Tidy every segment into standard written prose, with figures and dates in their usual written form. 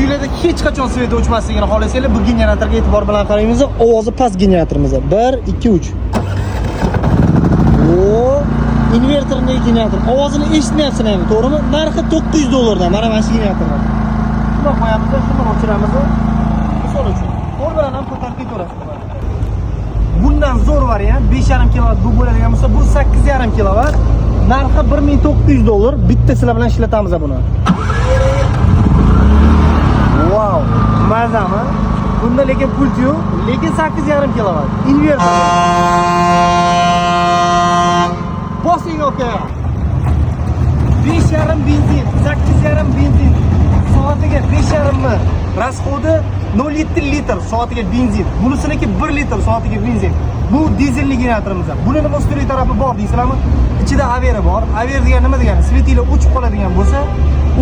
uylarda hech qachon svet o'chmasligini xohlasanglar, bu generatorga e'tibor bilan qaraymiz. Ovozi past generatorimiz. 1 2 3. O invertorli generator. Ovozini eshitmayapsizlar ham, to'g'rimi? Narxi $900 dan. Mana shu generatorlar. Shuni qo'yamiz, shuni o'chiramiz. Misol uchun, qo'l bilan ham ko'tarib ketaverasiz. Bundan zo'r variant 5,5 kW bu bo'ladigan bo'lsa, bu 8,5 kW. Narxi $1900. Bitta sizlar bilan ishlatamiz buni. Wow, mazami. Bunda lekin pult yo'q, lekin 8,5 kW. Invertor. Bosing aka. 5,5 benzin, 8,5 benzin. Soatiga 5,5 mi? Rasxodi 0,7 litr soatiga benzin. Bunisiniki 1 litr soatiga benzin. Bu dizelli generatorimiz. Buni nima usturi tarafi bor deysizlarmi? Ichida averi bor. Aver degani nima degani? Svetlar o'chib qoladigan bo'lsa,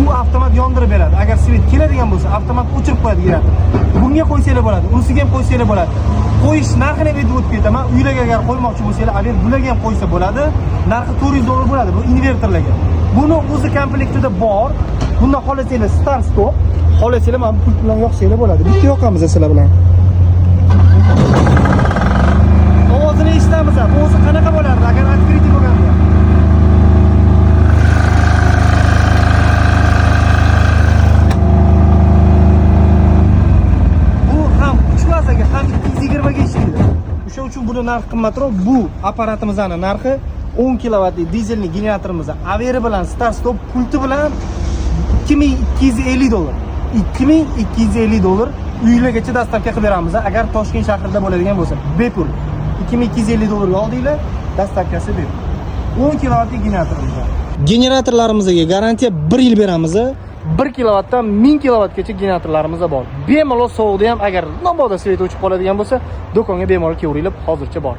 u avtomat yondirib beradi. Agar svet keladigan bo'lsa, avtomat o'chirib qo'yadi generator. Bunga qo'ysanglar bo'ladi, unisiga ham qo'ysanglar bo'ladi. Qo'yish narxini aytib o'tib ketaman. Uylarga agar qo'ymoqchi bo'lsanglar, aver bularga ham qo'ysa bo'ladi. Narxi $400 bo'ladi bu invertorlarga. Buni o'zi komplektida bor. Bunda xohlasanglar start stop, xohlasanglar mana pult bilan yoqsanglar bo'ladi. Bitta yoqamiz sizlar bilan. Ovozini eshitamiz. Bu o'zi qanaqa bo'lardi agar открытие bo'lganda? Bu ham 3 fazaga, ham 220 ga ishlaydi. O'sha uchun buni narxi qimmatroq. Bu apparatimizning narxi 10 kW dizelli generatorimiz. Averi bilan start stop pulti bilan $2250. $2250 uylargacha dastavka qilib beramiz. Agar Toshkent shahrida bo'ladigan bo'lsa, bepul. $2250 ga oldinglar, dastavkasi bepul. 10 kW generatorimiz. Generatorlarimizga garantiya 1 yil beramiz. 1 kW dan 1000 kW gacha generatorlarimiz bor. Bemalol sovuqda ham agar mabodo svet o'chib qoladigan bo'lsa, do'konga bemalol kelaveringlar, hozircha bor.